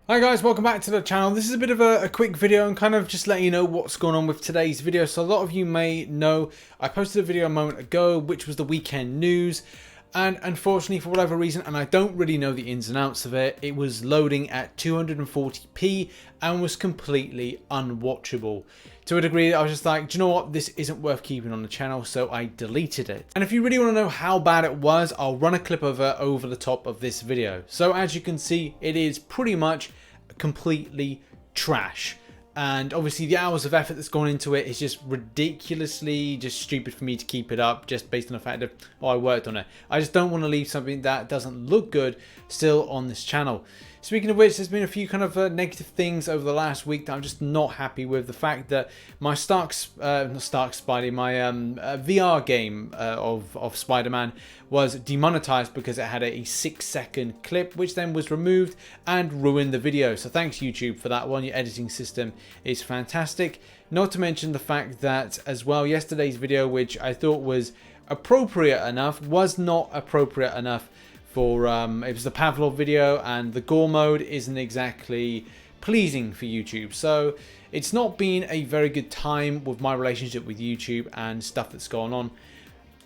Hi guys, welcome back to the channel. This is a bit of a quick video and kind of just letting you know what's going on with today's video. So a lot of you may know I posted a video a moment ago which was the weekend news, and unfortunately for whatever reason, and I don't really know the ins and outs of it, it was loading at 240p and was completely unwatchable. To a degree, I was just like, do you know what, this isn't worth keeping on the channel, so I deleted it. And if you really want to know how bad it was, I'll run a clip of it over the top of this video. So as you can see, it is pretty much completely trash. And obviously the hours of effort that's gone into it is just ridiculously just stupid for me to keep it up just based on the fact that, oh, I worked on it. I just don't want to leave something that doesn't look good still on this channel. Speaking of which, there's been a few kind of negative things over the last week that I'm just not happy with. The fact that my VR game of Spider-Man was demonetized because it had a 6-second clip, which then was removed and ruined the video. So thanks YouTube for that one. Your editing system is fantastic. Not to mention the fact that as well, yesterday's video, which I thought was appropriate enough, was not appropriate enough for it was the Pavlov video, and the gore mode isn't exactly pleasing for YouTube. So it's not been a very good time with my relationship with YouTube and stuff that's going on.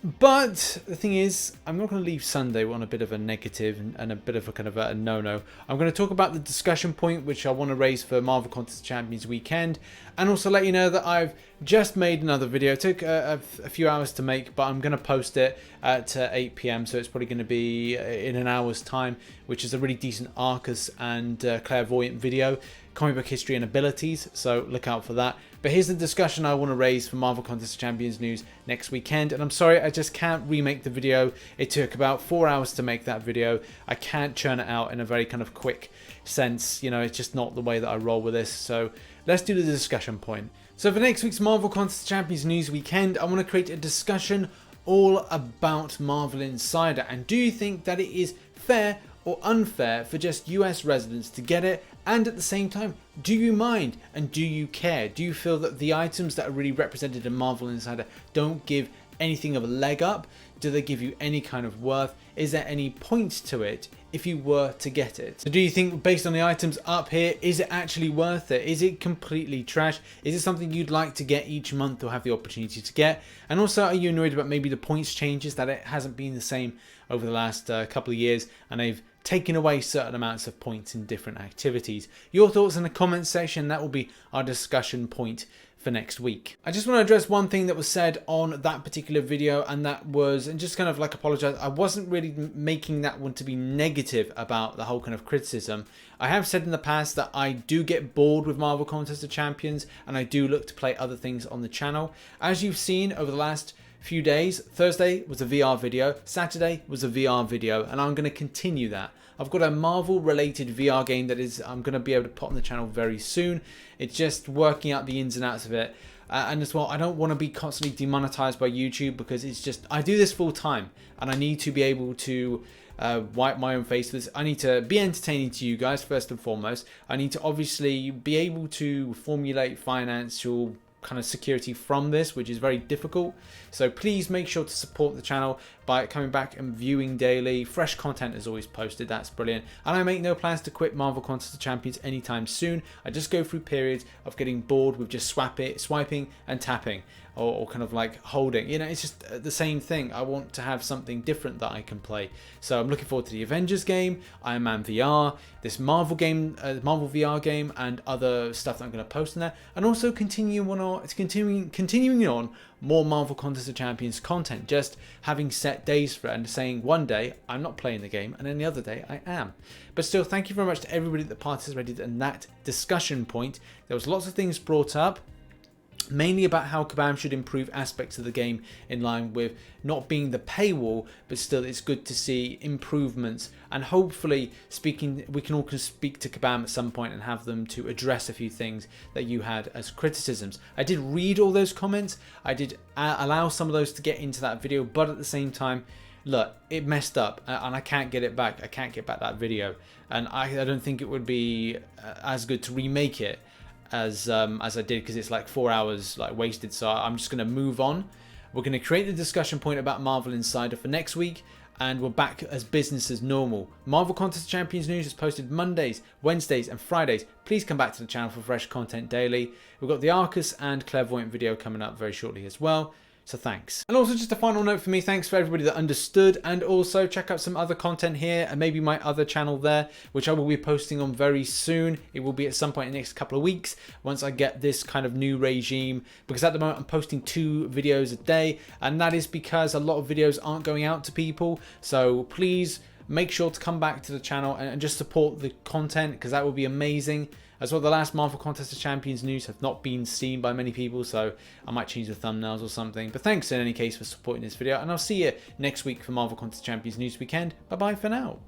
But the thing is, I'm not going to leave Sunday on a bit of a negative and a bit of a kind of a no-no. I'm going to talk about the discussion point which I want to raise for Marvel Contest Champions weekend, and also let you know that I've just made another video. It took a few hours to make, but I'm going to post it at 8 PM, so it's probably going to be in an hour's time, which is a really decent Arcus and clairvoyant video, comic book history and abilities, so look out for that. But here's the discussion I want to raise for Marvel Contest Champions news next weekend. And I'm sorry, I just can't remake the video. It took about 4 hours to make that video. I can't churn it out in a very kind of quick sense. You know, it's just not the way that I roll with this. So let's do the discussion point. So for next week's Marvel Contest Champions news weekend, I want to create a discussion all about Marvel Insider. And do you think that it is fair or unfair for just US residents to get it? And at the same time, do you mind and do you care? Do you feel that the items that are really represented in Marvel Insider don't give anything of a leg up? Do they give you any kind of worth? Is there any point to it if you were to get it? So do you think, based on the items up here, is it actually worth it? Is it completely trash? Is it something you'd like to get each month or have the opportunity to get? And also, are you annoyed about maybe the points changes, that it hasn't been the same over the last couple of years and they've taking away certain amounts of points in different activities? Your thoughts in the comments section. That will be our discussion point for next week. I just want to address one thing that was said on that particular video, and that was, and just kind of like apologize, I wasn't really making that one to be negative about the whole kind of criticism. I have said in the past that I do get bored with Marvel Contest of Champions and I do look to play other things on the channel. As you've seen over the last few days, Thursday was a VR video, Saturday was a VR video, and I'm going to continue that. I've got a Marvel related VR game that I'm going to be able to put on the channel very soon. It's just working out the ins and outs of it. And as well, I don't want to be constantly demonetized by YouTube, because it's just, I do this full time and I need to be able to wipe my own face with this. I need to be entertaining to you guys first and foremost. I need to obviously be able to formulate financial kind of security from this, which is very difficult. So please make sure to support the channel by coming back and viewing daily. Fresh content is always posted. That's brilliant. And I make no plans to quit Marvel Contest of Champions anytime soon. I just go through periods of getting bored with just swiping and tapping, or kind of like holding. You know, it's just the same thing. I want to have something different that I can play. So I'm looking forward to the Avengers game, Iron Man VR, this Marvel game, Marvel VR game, and other stuff that I'm going to post in there. And also continuing on more Marvel Contest of Champions content, just having set days for it and saying one day I'm not playing the game and then the other day I am. But still, thank you very much to everybody that participated in that discussion point. There was lots of things brought up, mainly about how Kabam should improve aspects of the game in line with not being the paywall, but still it's good to see improvements, and hopefully we can all speak to Kabam at some point and have them to address a few things that you had as criticisms. I did read all those comments. I did allow some of those to get into that video, but at the same time, look, it messed up and I can't get it back. I can't get back that video, and I don't think it would be as good to remake it as I did, because it's like 4 hours like wasted. So I'm just going to move on. We're going to create the discussion point about Marvel Insider for next week, and we're back as business as normal. Marvel Contest of Champions news is posted Mondays, Wednesdays and Fridays. Please come back to the channel for fresh content daily. We've got the Arcus and Clairvoyant video coming up very shortly as well. So thanks. And also just a final note for me, thanks for everybody that understood, and also check out some other content here and maybe my other channel there, which I will be posting on very soon. It will be at some point in the next couple of weeks once I get this kind of new regime, because at the moment I'm posting 2 videos a day, and that is because a lot of videos aren't going out to people. So please make sure to come back to the channel and just support the content, because that would be amazing. As well, the last Marvel Contest of Champions news have not been seen by many people, so I might change the thumbnails or something. But thanks in any case for supporting this video, and I'll see you next week for Marvel Contest of Champions news weekend. Bye bye for now.